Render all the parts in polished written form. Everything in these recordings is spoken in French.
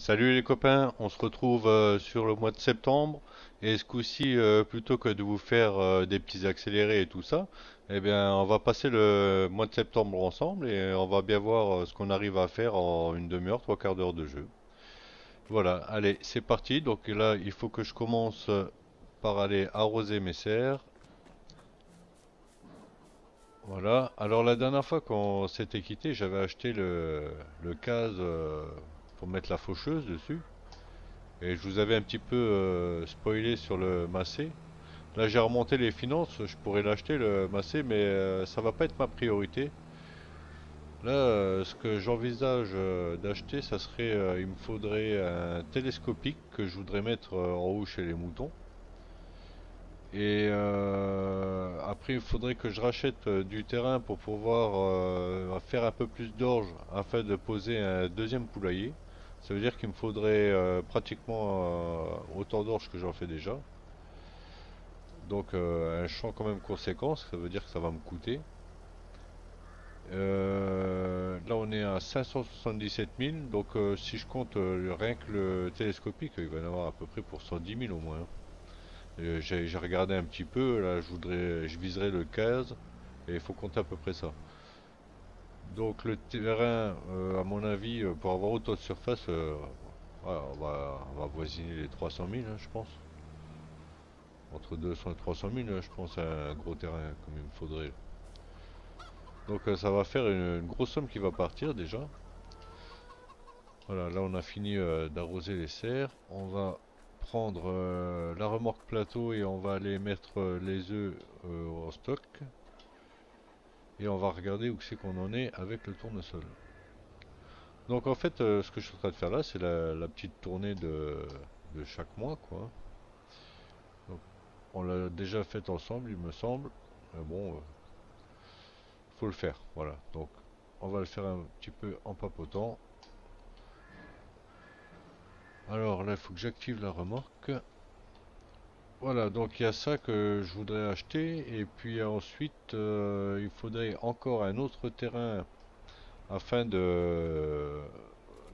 Salut les copains, on se retrouve sur le mois de septembre et ce coup-ci, plutôt que de vous faire des petits accélérés et tout ça, eh bien on va passer le mois de septembre ensemble et on va bien voir ce qu'on arrive à faire en une demi-heure, trois quarts d'heure de jeu. Voilà, allez, c'est parti. Donc là, il faut que je commence par aller arroser mes serres. Voilà. Alors la dernière fois qu'on s'était quitté, j'avais acheté le case pour mettre la faucheuse dessus. Et je vous avais un petit peu spoilé sur le Massé. Là, j'ai remonté les finances, je pourrais l'acheter le Massé, mais ça va pas être ma priorité. Là, ce que j'envisage d'acheter, ça serait, il me faudrait un télescopique que je voudrais mettre en haut chez les moutons. Et après, il faudrait que je rachète du terrain pour pouvoir faire un peu plus d'orge afin de poser un deuxième poulailler. Ça veut dire qu'il me faudrait pratiquement autant d'orge que j'en fais déjà. Donc un champ quand même conséquent, ça veut dire que ça va me coûter. Là on est à 577 000, donc si je compte rien que le télescopique, il va y en avoir à peu près pour 110 000 au moins. J'ai regardé un petit peu, là je viserai le 15 et il faut compter à peu près ça. Donc le terrain, à mon avis, pour avoir autant de surface, ouais, on va avoisiner les 300 000, hein, je pense. Entre 200 et 300 000, je pense, un gros terrain comme il me faudrait. Donc ça va faire une grosse somme qui va partir déjà. Voilà, là on a fini d'arroser les serres. On va prendre la remorque plateau et on va aller mettre les œufs en stock. Et on va regarder où c'est qu'on en est avec le tournesol. Donc en fait, ce que je suis en train de faire là, c'est la petite tournée de chaque mois, quoi. Donc, on l'a déjà fait ensemble, il me semble. Mais bon, faut le faire, voilà. Donc on va le faire un petit peu en papotant. Alors là, il faut que j'active la remorque. Voilà, donc il y a ça que je voudrais acheter. Et puis ensuite, il faudrait encore un autre terrain afin de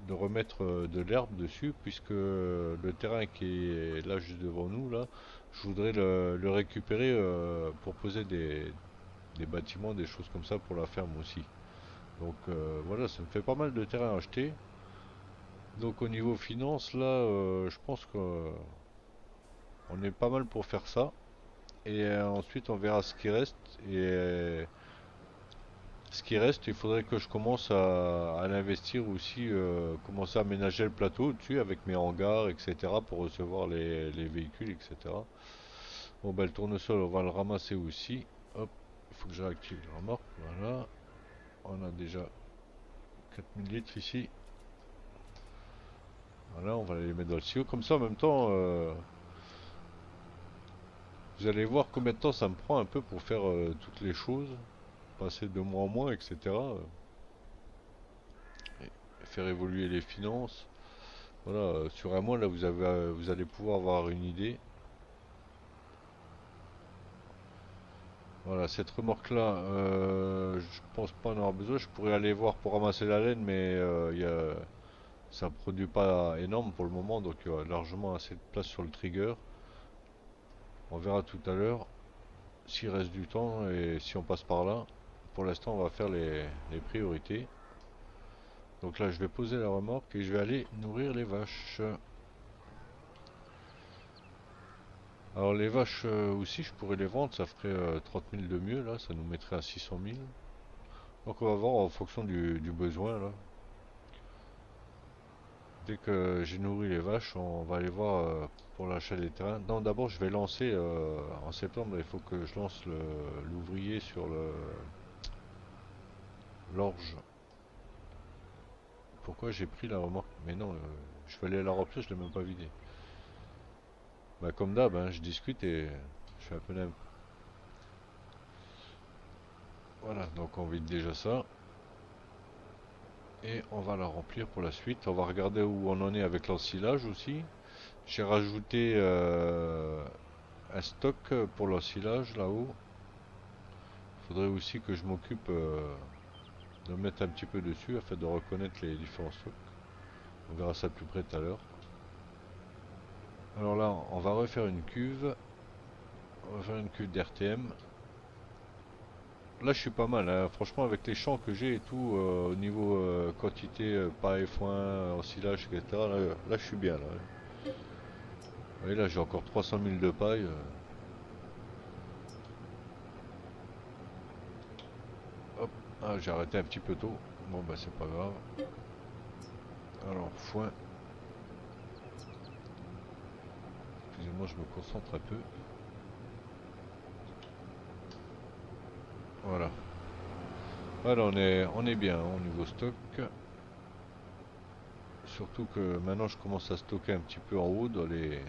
remettre de l'herbe dessus, puisque le terrain qui est là juste devant nous, là, je voudrais le récupérer pour poser des bâtiments, des choses comme ça pour la ferme aussi. Donc voilà, ça me fait pas mal de terrain à acheter. Donc au niveau finance, là, je pense qu'on est pas mal pour faire ça. Et ensuite, on verra ce qui reste. Et ce qui reste, il faudrait que je commence à l'investir aussi, commencer à aménager le plateau dessus avec mes hangars, etc. pour recevoir les véhicules, etc. Bon, ben le tournesol, on va le ramasser aussi. Hop, il faut que je réactive la remorque. Voilà. On a déjà 4000 litres ici. Voilà, on va les mettre dans le tuyau. Comme ça, en même temps, vous allez voir combien de temps ça me prend un peu pour faire toutes les choses. Passer de mois en mois, etc. Et faire évoluer les finances. Voilà, sur un mois, là, vous allez pouvoir avoir une idée. Voilà, cette remorque-là, je pense pas en avoir besoin. Je pourrais aller voir pour ramasser la laine, mais ça ne produit pas énorme pour le moment, donc il y a largement assez de place sur le trigger. On verra tout à l'heure s'il reste du temps et si on passe par là. Pour l'instant, on va faire les priorités. Donc là, je vais poser la remorque et je vais aller nourrir les vaches. Alors les vaches aussi, je pourrais les vendre, ça ferait 30 000 de mieux, là, ça nous mettrait à 600 000. Donc on va voir en fonction du besoin, là. Dès que j'ai nourri les vaches, on va aller voir pour l'achat des terrains. Non, d'abord je vais lancer, en septembre, il faut que je lance l'ouvrier sur l'orge. Pourquoi j'ai pris la remorque? Mais non, je vais aller à la remplir, je l'ai même pas vidé. Bah comme d'hab, hein, je discute et je fais un peu n'importe. Voilà, donc on vide déjà ça. Et on va la remplir pour la suite. On va regarder où on en est avec l'ensilage aussi. J'ai rajouté un stock pour l'ensilage là-haut. Il faudrait aussi que je m'occupe de mettre un petit peu dessus afin de reconnaître les différents stocks. On verra ça de plus près tout à l'heure. Alors là, on va refaire une cuve. On va faire une cuve d'RTM. Là, je suis pas mal, hein. Franchement, avec les champs que j'ai et tout, au niveau quantité, paille, foin, ensilage, etc. Là, je suis bien. Là. Vous voyez, là, j'ai encore 300 000 de paille. Hop, ah, j'ai arrêté un petit peu tôt. Bon, bah, c'est pas grave. Alors, foin. Excusez-moi, je me concentre un peu. Voilà. Voilà, on est bien hein, au niveau stock. Surtout que maintenant je commence à stocker un petit peu en haut dans les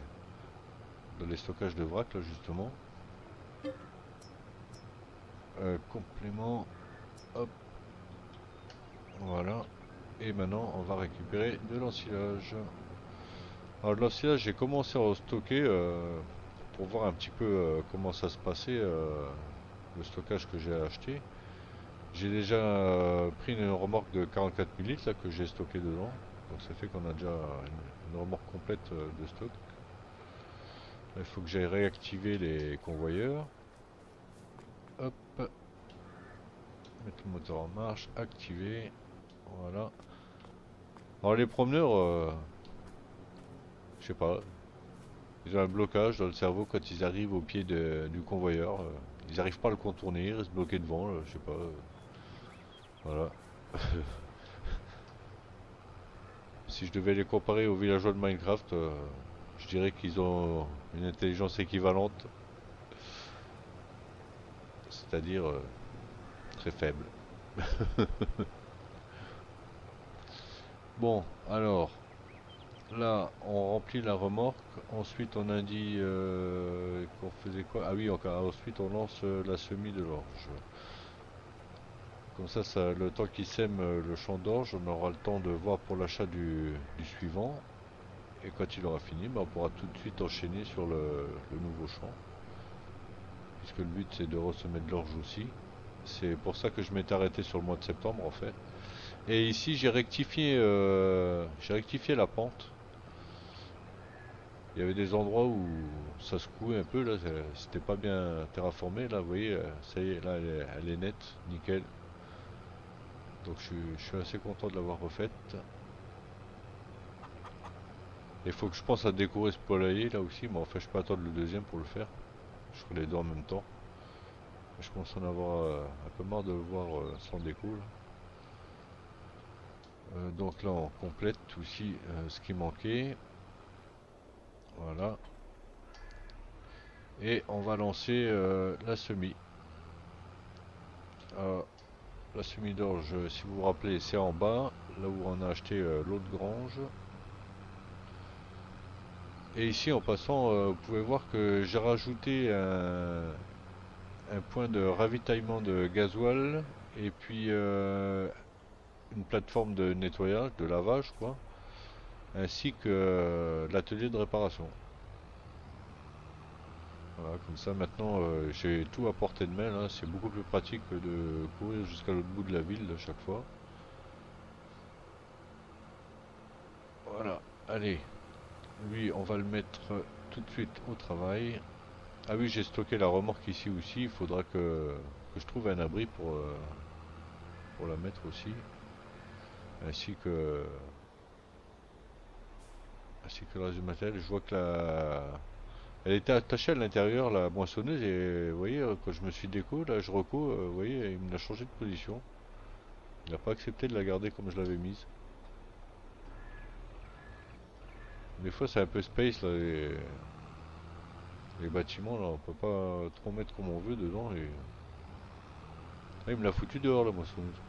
stockages de vrac là justement. Complément. Hop. Voilà. Et maintenant on va récupérer de l'ensilage. Alors de l'ensilage j'ai commencé à en stocker pour voir un petit peu comment ça se passait le stockage que j'ai acheté. J'ai déjà pris une remorque de 44 000 litres là, que j'ai stocké dedans. Donc ça fait qu'on a déjà une remorque complète de stock. Là, il faut que j'aille réactiver les convoyeurs. Hop. Mettre le moteur en marche. Activer. Voilà. Alors les promeneurs, je sais pas. Ils ont un blocage dans le cerveau quand ils arrivent au pied du convoyeur. Ils n'arrivent pas à le contourner, ils restent bloqués devant, je sais pas. Voilà. Si je devais les comparer aux villageois de Minecraft, je dirais qu'ils ont une intelligence équivalente, c'est-à-dire très faible. Bon, alors, là, on remplit la remorque. Ensuite, on a dit qu'on faisait quoi? Ah oui, ensuite, on lance la semis de l'orge. Comme ça, le temps qu'il sème le champ d'orge, on aura le temps de voir pour l'achat du suivant. Et quand il aura fini, ben, on pourra tout de suite enchaîner sur le nouveau champ. Puisque le but, c'est de ressemer de l'orge aussi. C'est pour ça que je m'étais arrêté sur le mois de septembre, en fait. Et ici, j'ai rectifié la pente. Il y avait des endroits où ça secouait un peu, là, c'était pas bien terraformé. Là, vous voyez, ça y est, là, elle est nette, nickel. Donc je suis assez content de l'avoir refaite. Il faut que je pense à décorer ce poulailler là aussi, mais enfin je peux attendre le deuxième pour le faire. Je ferai les deux en même temps. Je commence à en avoir un peu marre de le voir sans déco là. Donc là on complète aussi ce qui manquait. Voilà. Et on va lancer la semis. La semis d'orge, si vous vous rappelez, c'est en bas, là où on a acheté l'autre grange. Et ici en passant, vous pouvez voir que j'ai rajouté un point de ravitaillement de gasoil et puis une plateforme de nettoyage, de lavage quoi, ainsi que l'atelier de réparation. Voilà, comme ça maintenant j'ai tout à portée de main, c'est beaucoup plus pratique que de courir jusqu'à l'autre bout de la ville à chaque fois. Voilà, allez, lui on va le mettre tout de suite au travail. Ah oui, j'ai stocké la remorque ici aussi, il faudra que je trouve un abri pour la mettre aussi, ainsi que le reste du matériel. Je vois que elle était attachée à l'intérieur, la moissonneuse, et vous voyez, quand je me suis déco, là je reco, vous voyez, il me l'a changé de position. Il n'a pas accepté de la garder comme je l'avais mise. Des fois c'est un peu space là, les bâtiments là, on peut pas trop mettre comme on veut dedans. Et... Ah, il me l'a foutu dehors la moissonneuse.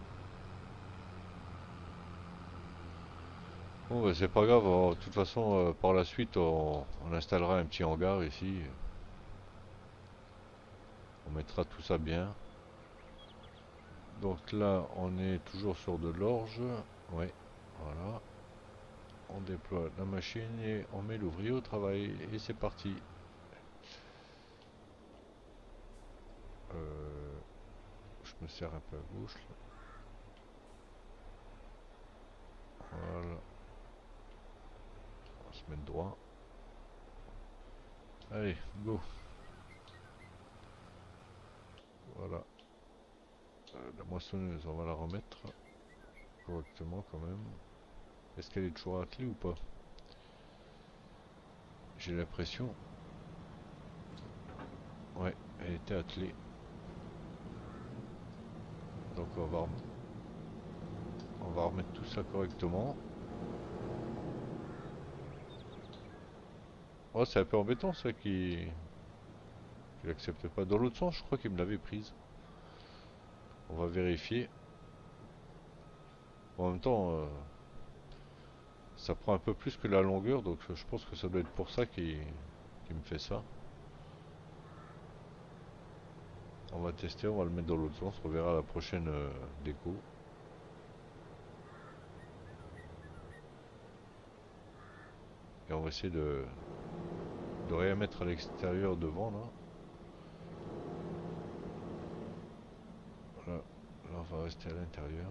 Bon bah c'est pas grave, de toute façon par la suite on installera un petit hangar ici. On mettra tout ça bien. Donc là on est toujours sur de l'orge. Ouais, voilà. On déploie la machine et on met l'ouvrier au travail. Et c'est parti. Je me serre un peu à gauche là. Voilà. mettre droit. Allez, go. Voilà. La moissonneuse, on va la remettre correctement quand même. Est-ce qu'elle est toujours attelée ou pas? J'ai l'impression. Ouais, elle était attelée. Donc on va remettre tout ça correctement. Oh, c'est un peu embêtant ça qu'il accepte pas. Dans l'autre sens, je crois qu'il me l'avait prise. On va vérifier. En même temps, ça prend un peu plus que la longueur, donc je pense que ça doit être pour ça qu'il me fait ça. On va tester, on va le mettre dans l'autre sens, on verra la prochaine déco. Et on va essayer de rien mettre à l'extérieur devant là. Voilà, là on va rester à l'intérieur.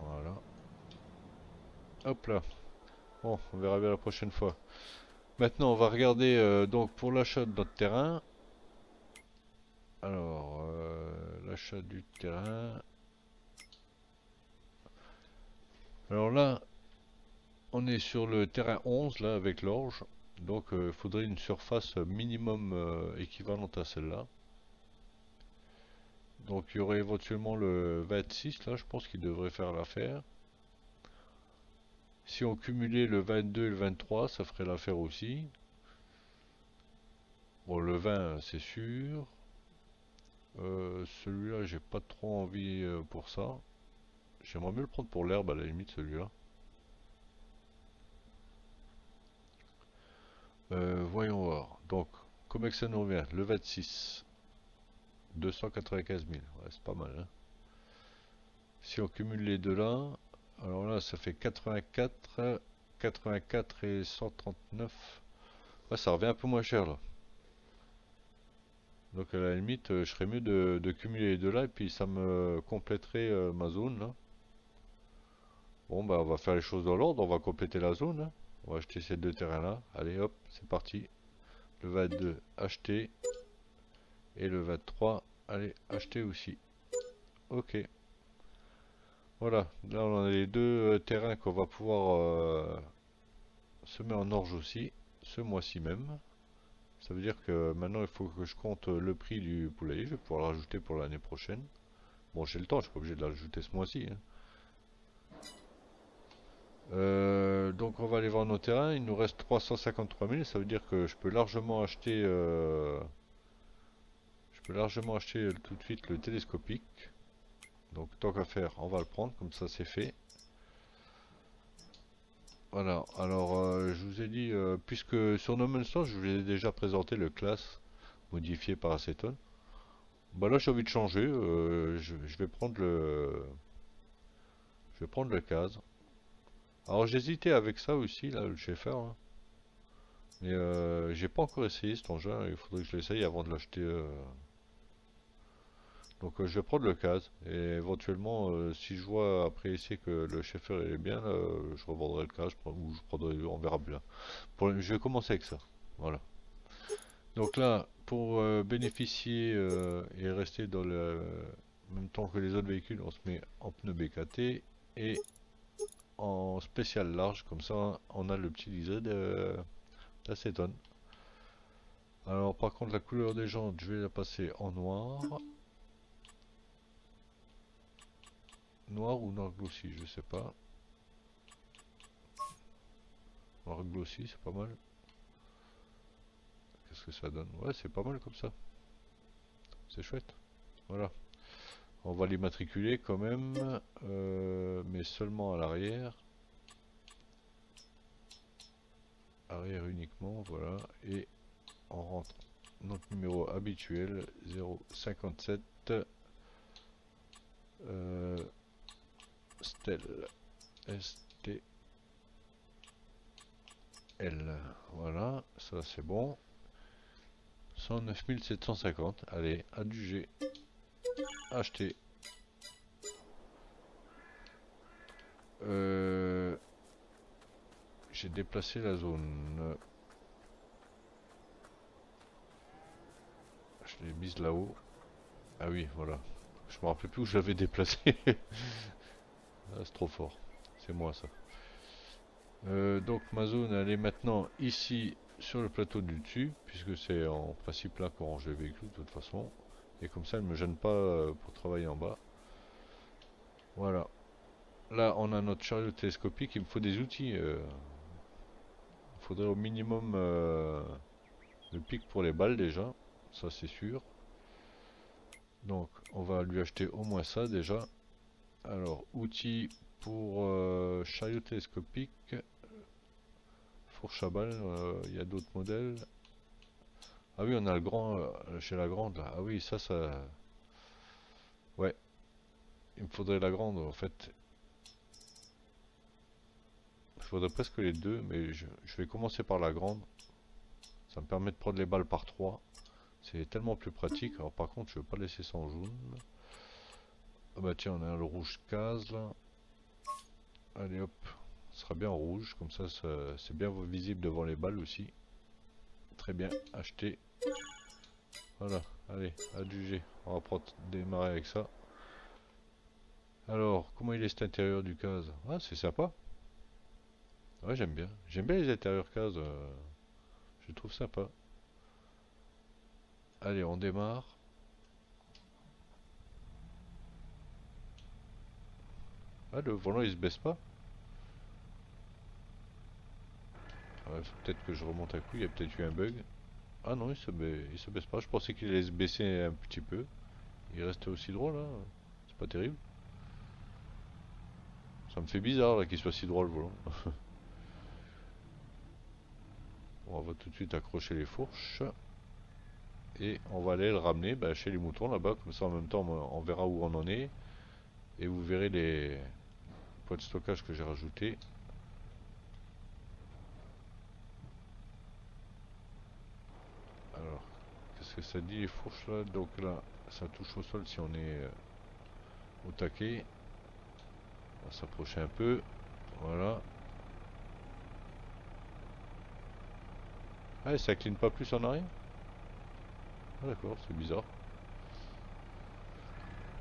Voilà. Hop là. Bon, on verra bien la prochaine fois. Maintenant, on va regarder donc pour l'achat de notre terrain. Alors, l'achat du terrain. Alors là, on est sur le terrain 11 là avec l'orge. Donc, il faudrait une surface minimum équivalente à celle-là. Donc, il y aurait éventuellement le 26 là, je pense qu'il devrait faire l'affaire. Si on cumulait le 22 et le 23, ça ferait l'affaire aussi. Bon, le 20, c'est sûr. Celui-là, j'ai pas trop envie pour ça. J'aimerais mieux le prendre pour l'herbe à la limite, celui-là. Voyons voir. Donc, combien que ça nous revient? Le 26. 295 000. Ouais, c'est pas mal, hein. Si on cumule les deux là, alors là, ça fait 84, 84 et 139. Ouais, ça revient un peu moins cher là. Donc à la limite, je serais mieux de cumuler les deux là et puis ça me compléterait ma zone là. Bon bah on va faire les choses dans l'ordre, on va compléter la zone, hein. On va acheter ces deux terrains là. Allez hop, c'est parti. Le 22 acheté. Et le 23, allez, acheter aussi. Ok. Voilà, là on a les deux terrains qu'on va pouvoir semer en orge aussi, ce mois-ci même. Ça veut dire que maintenant il faut que je compte le prix du poulailler, je vais pouvoir le rajouter pour l'année prochaine. Bon, j'ai le temps, je suis pas obligé de le rajouter ce mois-ci, hein. Donc on va aller voir nos terrains, il nous reste 353 000, ça veut dire que je peux largement acheter tout de suite le télescopique. Donc tant qu'à faire, on va le prendre, comme ça c'est fait. Voilà, alors je vous ai dit, puisque sur No Man's Land, je vous ai déjà présenté le class modifié par acétone. Bah là j'ai envie de changer, je vais prendre le case. Alors j'hésitais avec ça aussi, là, le Schaeffer, hein. Mais j'ai pas encore essayé cet engin, il faudrait que je l'essaye avant de l'acheter. Donc je vais prendre le case, et éventuellement, si je vois après ici que le Schaeffer est bien, je revendrai le case, ou je prendrai, on verra bien. Je vais commencer avec ça, voilà. Donc là, pour bénéficier et rester dans le même temps que les autres véhicules, on se met en pneu BKT et en spécial large, comme ça on a le petit liset d'acétone. Alors par contre la couleur des jantes, je vais la passer en noir. Noir ou noir glossy, je sais pas. Noir glossy, c'est pas mal. Qu'est-ce que ça donne? Ouais, c'est pas mal comme ça. C'est chouette. Voilà. On va l'immatriculer quand même, mais seulement à l'arrière. Arrière uniquement, voilà. Et on rentre notre numéro habituel, 057 Stel STL. Voilà, ça c'est bon. 109 750. Allez, adjugé. Acheter. j'ai déplacé la zone. Je l'ai mise là-haut. Ah oui, voilà. Je me rappelle plus où je l'avais déplacé. Ah, c'est trop fort. C'est moi ça. Donc ma zone elle est maintenant ici sur le plateau du dessus, puisque c'est en principe là qu'on range les véhicules de toute façon. Et comme ça elle ne me gêne pas pour travailler en bas. Voilà. Là on a notre chariot télescopique, il me faut des outils. Il faudrait au minimum le pic pour les balles déjà, ça c'est sûr. Donc on va lui acheter au moins ça déjà. Alors outils pour chariot télescopique. Fourche à balles, il y a d'autres modèles. Ah oui, on a le grand chez la grande là. Ah oui, ça. Ouais, il me faudrait la grande en fait. Il faudrait presque les deux, mais je vais commencer par la grande. Ça me permet de prendre les balles par 3. C'est tellement plus pratique. Alors par contre, je ne vais pas laisser ça en jaune. Ah bah tiens, on a le rouge case là. Allez hop, ce sera bien en rouge, comme ça c'est bien visible devant les balles aussi. Très bien, acheté. Voilà, allez, adjugé. On va prendre démarrer avec ça. Alors, comment il est cet intérieur du case? Ah, c'est sympa. Ouais, j'aime bien. J'aime bien les intérieurs case. Je les trouve sympa. Allez, on démarre. Ah, le volant il se baisse pas. Ouais, faut peut-être que je remonte un coup, il y a peut-être eu un bug. Ah non, il se baisse pas. Je pensais qu'il allait se baisser un petit peu. Il reste aussi droit là. C'est pas terrible. Ça me fait bizarre là qu'il soit si droit le volant. Bon, on va tout de suite accrocher les fourches. Et on va aller le ramener chez les moutons là-bas. Comme ça en même temps on verra où on en est. Et vous verrez les poids de stockage que j'ai rajoutés. Alors, qu'est-ce que ça dit les fourches là? Donc là, ça touche au sol si on est au taquet. On va s'approcher un peu. Voilà. Ah, et ça cligne pas plus en arrière? Ah, d'accord, c'est bizarre.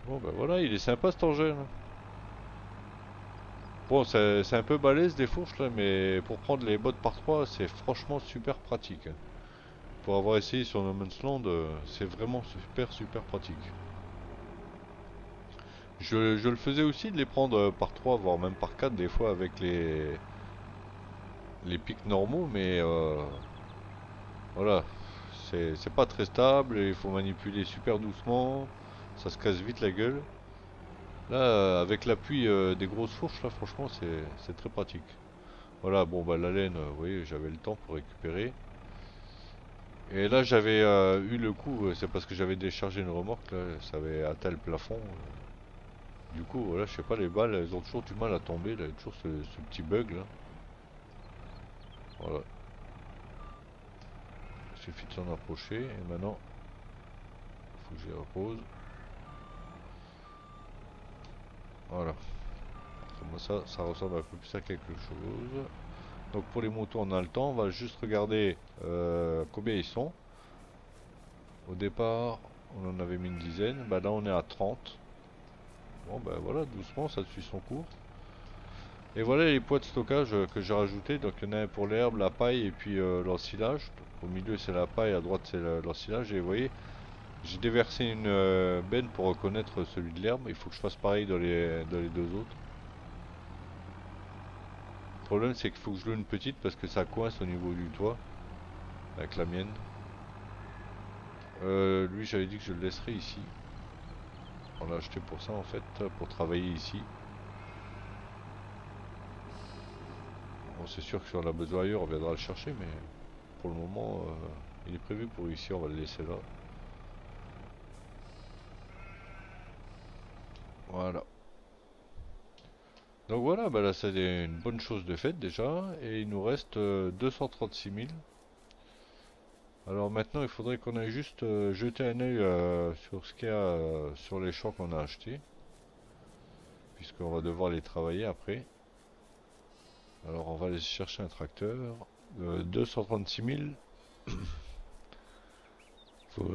Bon, ben voilà, il est sympa cet engin. Bon, c'est un peu balèze des fourches là, mais pour prendre les bottes par 3, c'est franchement super pratique. Pour avoir essayé sur No Man's Land, c'est vraiment super pratique. Je le faisais aussi de les prendre par 3, voire même par 4 des fois avec les pics normaux, mais voilà, c'est pas très stable, il faut manipuler super doucement, ça se casse vite la gueule. Là, avec l'appui des grosses fourches, là, franchement, c'est très pratique. Voilà, bon, bah la laine, vous voyez, j'avais le temps pour récupérer. Et là, j'avais eu le coup, c'est parce que j'avais déchargé une remorque, là, ça avait atteint le plafond. Du coup, voilà, je sais pas, les balles, elles ont toujours du mal à tomber, là, il y a toujours ce petit bug, là. Voilà. Il suffit de s'en approcher, et maintenant, il faut que je les repose. Voilà. Comme ça ressemble un peu plus à quelque chose. Donc pour les motos, on a le temps, on va juste regarder combien ils sont. Au départ, on en avait mis une dizaine, bah là on est à 30. Bon bah voilà, doucement, ça suit son cours. Et voilà les poids de stockage que j'ai rajouté. Donc il y en a un pour l'herbe, la paille et puis l'ensilage. Au milieu c'est la paille, à droite c'est l'ensilage. Et vous voyez, j'ai déversé une benne pour reconnaître celui de l'herbe. Il faut que je fasse pareil dans les deux autres. Le problème c'est qu'il faut que je loue une petite parce que ça coince au niveau du toit avec la mienne. Lui j'avais dit que je le laisserais ici. On l'a acheté pour ça en fait, pour travailler ici. Bon, c'est sûr que si on a besoin ailleurs on viendra le chercher, mais pour le moment il est prévu pour ici, on va le laisser là. Voilà. Donc voilà, bah là c'est une bonne chose de faite déjà, et il nous reste 236 000. Alors maintenant il faudrait qu'on aille juste jeter un œil sur ce qu'il y a sur les champs qu'on a achetés, puisqu'on va devoir les travailler après. Alors on va aller chercher un tracteur. 236 000. Faut,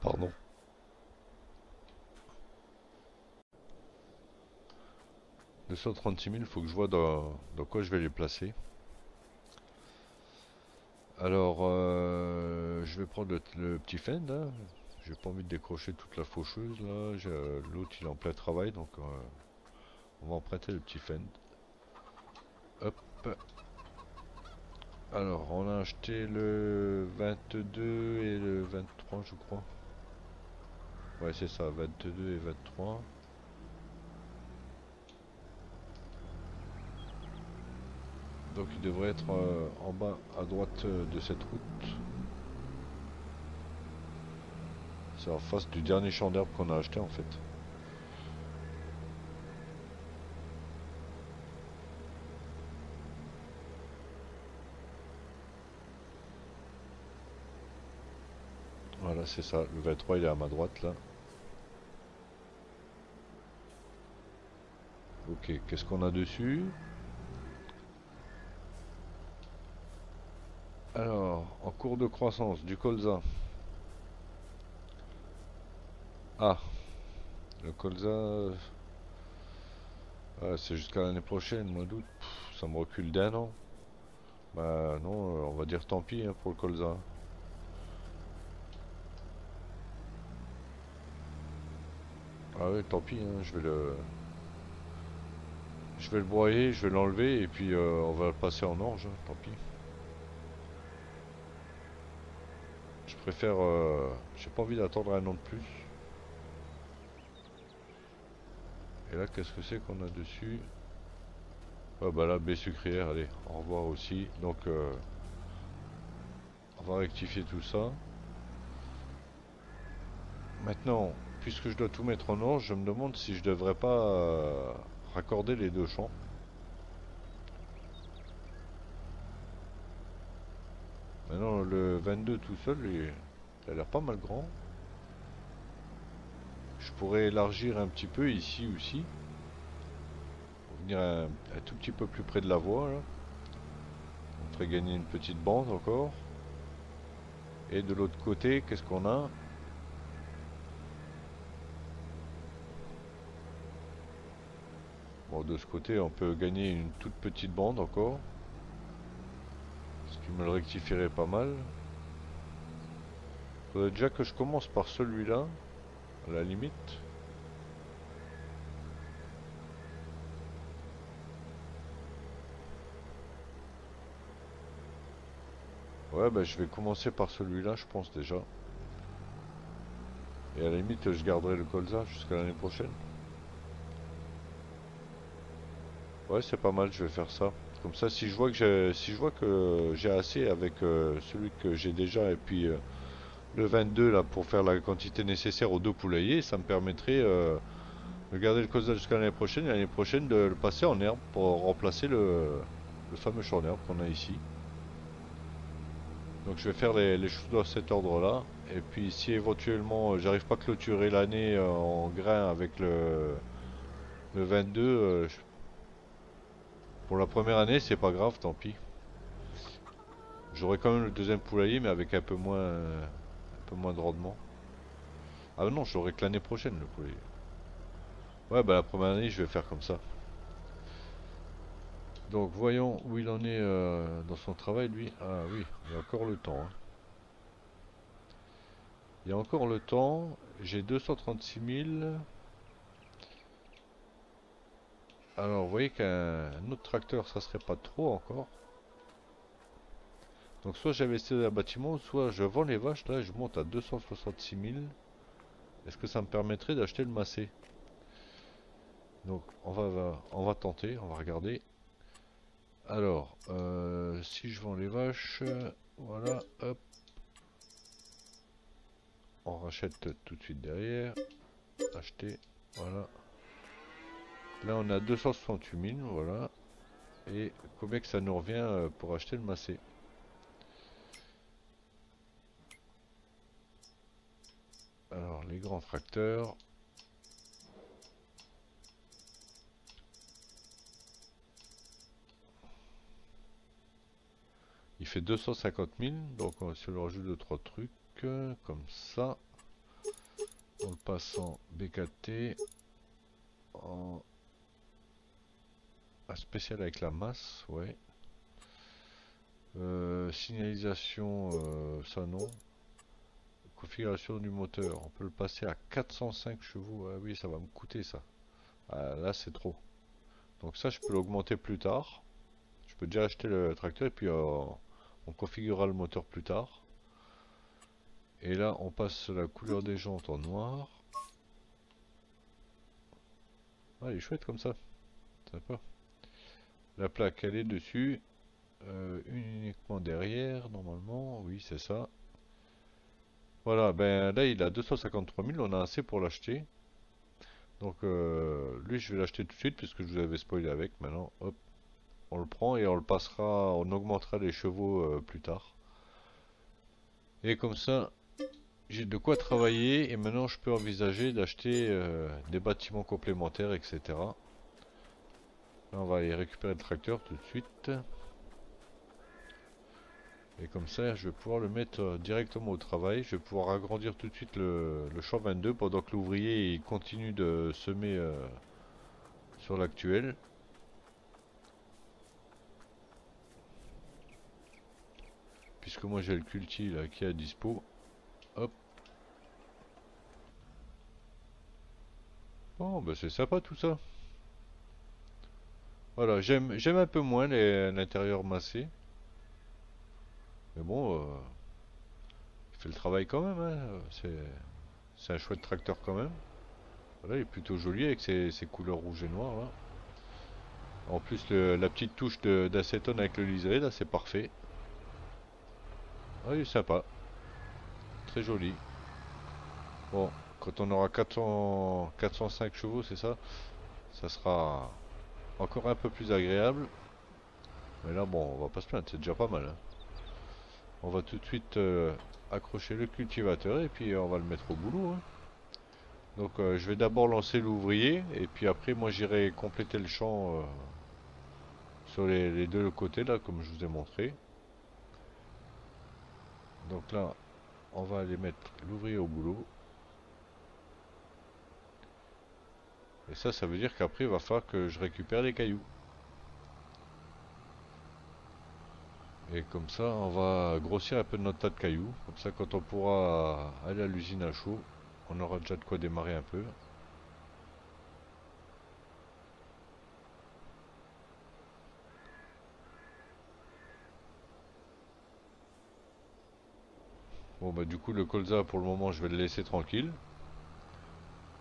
pardon. 236 000, faut que je vois dans quoi je vais les placer. Alors, je vais prendre le petit Fend là. J'ai pas envie de décrocher toute la faucheuse là. L'autre il est en plein travail donc on va emprunter le petit Fend. Hop. Alors, on a acheté le 22 et le 23, je crois. Ouais, c'est ça, 22 et 23. Donc, il devrait être en bas à droite de cette route. C'est en face du dernier champ d'herbe qu'on a acheté en fait. Voilà, c'est ça. Le 23, il est à ma droite là. Ok, qu'est-ce qu'on a dessus? Alors, en cours de croissance, du colza. Ah, le colza, c'est jusqu'à l'année prochaine, mois d'août. Ça me recule d'un an. Bah non, on va dire tant pis hein, pour le colza. Ah ouais, tant pis, hein, je vais le broyer, je vais l'enlever et puis on va le passer en orge, hein, tant pis. Je préfère, j'ai pas envie d'attendre un an de plus. Et là, qu'est-ce que c'est qu'on a dessus? Ah bah là, baie sucrière, allez, au revoir aussi. Donc, on va rectifier tout ça. Maintenant, puisque je dois tout mettre en orge, je me demande si je devrais pas raccorder les deux champs. Maintenant, le 22 tout seul, il a l'air pas mal grand. Je pourrais élargir un petit peu ici aussi. Pour venir un tout petit peu plus près de la voie, là. On ferait gagner une petite bande encore. Et de l'autre côté, qu'est-ce qu'on a? Bon, de ce côté, on peut gagner une toute petite bande encore. Ce qui me le rectifierait pas mal. Faudrait déjà que je commence par celui-là, à la limite. Ouais, bah je vais commencer par celui-là, je pense déjà. Et à la limite, je garderai le colza jusqu'à l'année prochaine. Ouais, c'est pas mal, je vais faire ça. Comme ça, si je vois que j'ai assez avec celui que j'ai déjà et puis le 22 là pour faire la quantité nécessaire aux deux poulaillers, ça me permettrait de garder le colza jusqu'à l'année prochaine et l'année prochaine de le passer en herbe pour remplacer le fameux champ d'herbe qu'on a ici. Donc je vais faire les choses dans cet ordre-là. Et puis si éventuellement j'arrive pas à clôturer l'année en grain avec le 22, pour la première année c'est pas grave, tant pis. J'aurai quand même le deuxième poulailler mais avec un peu moins de rendement. Ah non, j'aurai que l'année prochaine le poulailler. Ouais bah la première année je vais faire comme ça. Donc voyons où il en est dans son travail lui. Ah oui, il y a encore le temps, hein. Il y a encore le temps. J'ai 236 000. Alors, vous voyez qu'un autre tracteur, ça serait pas trop encore. Donc, soit j'investis dans un bâtiment, soit je vends les vaches. Là, je monte à 266 000. Est-ce que ça me permettrait d'acheter le massé? Donc, on va tenter, on va regarder. Alors, si je vends les vaches, voilà, hop. On rachète tout de suite derrière. Acheter, voilà. Là, on a 268 000, voilà. Et combien que ça nous revient pour acheter le massé? Alors, les grands tracteurs. fait 250 000, donc si on lui rajoute 2-3 trucs, comme ça, en le passant BKT en spécial avec la masse, ouais. Signalisation, ça non. Configuration du moteur, on peut le passer à 405 chevaux, ah oui ça va me coûter ça. Ah, là c'est trop. Donc ça je peux l'augmenter plus tard. Je peux déjà acheter le tracteur et puis on configurera le moteur plus tard. Et là on passe la couleur des jantes en noir. Ah, elle est chouette comme ça. Sympa. La plaque elle est dessus. Uniquement derrière normalement. Oui c'est ça. Voilà, ben là il a 253 000, on a assez pour l'acheter. Donc lui je vais l'acheter tout de suite puisque je vous avais spoilé avec. Maintenant hop, on le prend et on le passera, on augmentera les chevaux plus tard. Et comme ça j'ai de quoi travailler et maintenant je peux envisager d'acheter des bâtiments complémentaires, etc. Là on va aller récupérer le tracteur tout de suite. Et comme ça je vais pouvoir le mettre directement au travail. Je vais pouvoir agrandir tout de suite le champ 22 pendant que l'ouvrier il continue de semer sur l'actuel. Puisque moi j'ai le culti là qui est à dispo. Hop. Bon bah c'est sympa tout ça. Voilà, j'aime un peu moins l'intérieur massé. Mais bon, il fait le travail quand même, hein. C'est un chouette tracteur quand même. Voilà, il est plutôt joli avec ses couleurs rouge et noir là. En plus la petite touche d'acétone avec le liseré là c'est parfait. Ah, il est sympa. Très joli. Bon, quand on aura 405 chevaux, c'est ça, ça sera encore un peu plus agréable. Mais là, bon, on va pas se plaindre, c'est déjà pas mal, hein. On va tout de suite accrocher le cultivateur et puis on va le mettre au boulot, hein. Donc je vais d'abord lancer l'ouvrier et puis après moi j'irai compléter le champ sur les deux côtés là comme je vous ai montré. Donc là, on va aller mettre l'ouvrier au boulot. Et ça veut dire qu'après, il va falloir que je récupère les cailloux. Et comme ça, on va grossir un peu notre tas de cailloux. Comme ça, quand on pourra aller à l'usine à chaud, on aura déjà de quoi démarrer un peu. Bon, bah du coup, le colza, pour le moment, je vais le laisser tranquille.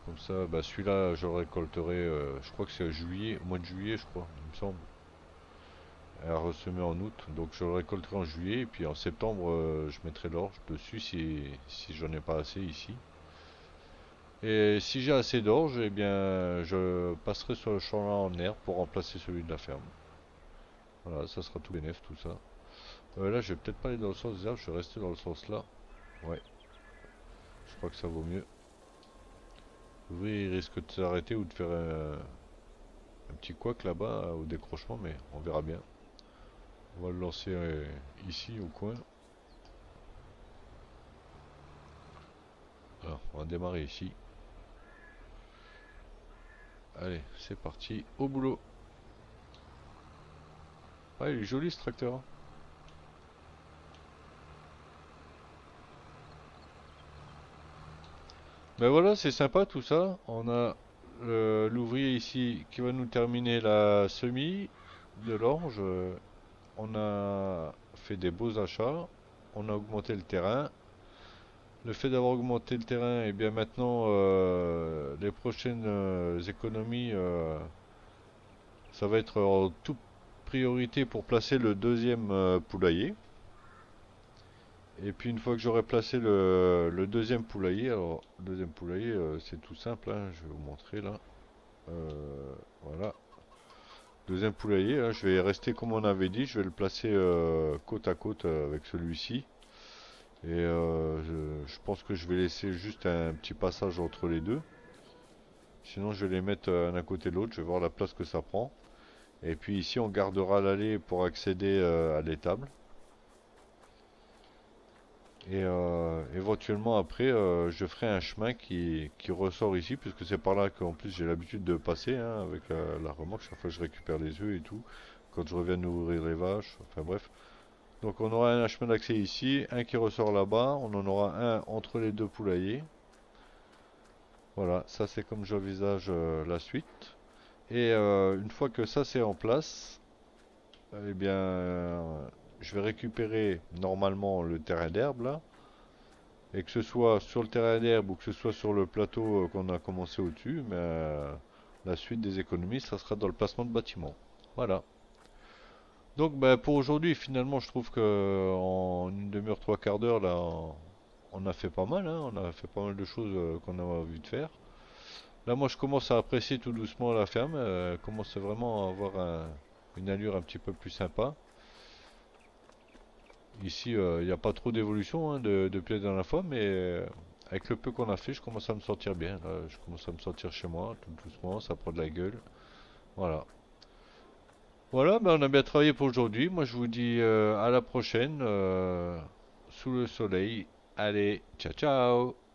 Comme ça, bah celui-là, je le récolterai, je crois que c'est juillet, mois de juillet, je crois, il me semble. Elle a ressemé en août, donc je le récolterai en juillet, et puis en septembre, je mettrai l'orge dessus si j'en ai pas assez ici. Et si j'ai assez d'orge, eh bien, je passerai sur le champ là en herbe pour remplacer celui de la ferme. Voilà, ça sera tout bénef, tout ça. Là, je vais peut-être pas aller dans le sens des arbres, je vais rester dans le sens là. Ouais, je crois que ça vaut mieux. Oui, il risque de s'arrêter ou de faire un petit couac là-bas au décrochement, mais on verra bien. On va le lancer ici au coin. Alors, on va démarrer ici. Allez, c'est parti, au boulot. Ah, il est joli ce tracteur, hein. Ben voilà, c'est sympa tout ça. On a l'ouvrier ici qui va nous terminer la semis de l'orge. On a fait des beaux achats. On a augmenté le terrain. Le fait d'avoir augmenté le terrain, et bien maintenant, les prochaines économies, ça va être en toute priorité pour placer le deuxième poulailler. Et puis une fois que j'aurai placé le deuxième poulailler, alors le deuxième poulailler c'est tout simple, hein, je vais vous montrer là. Voilà. Deuxième poulailler, là, je vais rester comme on avait dit, je vais le placer côte à côte avec celui-ci. Et je pense que je vais laisser juste un petit passage entre les deux. Sinon je vais les mettre l'un à côté de l'autre, je vais voir la place que ça prend. Et puis ici on gardera l'allée pour accéder à l'étable. Et éventuellement après, je ferai un chemin qui ressort ici, puisque c'est par là qu'en plus j'ai l'habitude de passer hein, avec la remorque, chaque fois que je récupère les œufs et tout, quand je reviens nourrir les vaches, enfin bref. Donc on aura un chemin d'accès ici, un qui ressort là-bas, on en aura un entre les deux poulaillers. Voilà, ça c'est comme j'envisage la suite. Et une fois que ça c'est en place, eh bien, je vais récupérer normalement le terrain d'herbe là. Et que ce soit sur le terrain d'herbe ou que ce soit sur le plateau qu'on a commencé au-dessus, mais la suite des économies, ça sera dans le placement de bâtiments. Voilà. Donc bah, pour aujourd'hui, finalement, je trouve que en une demi-heure, trois quarts d'heure, là, on a fait pas mal, hein, on a fait pas mal de choses qu'on a envie de faire. Là, moi, je commence à apprécier tout doucement la ferme, commence vraiment à avoir une allure un petit peu plus sympa. Ici, il n'y a pas trop d'évolution hein, depuis la dernière fois, mais avec le peu qu'on a fait, je commence à me sentir bien. Là, je commence à me sentir chez moi, tout doucement, ça prend de la gueule. Voilà. Voilà, ben on a bien travaillé pour aujourd'hui. Moi, je vous dis à la prochaine, sous le soleil. Allez, ciao ciao!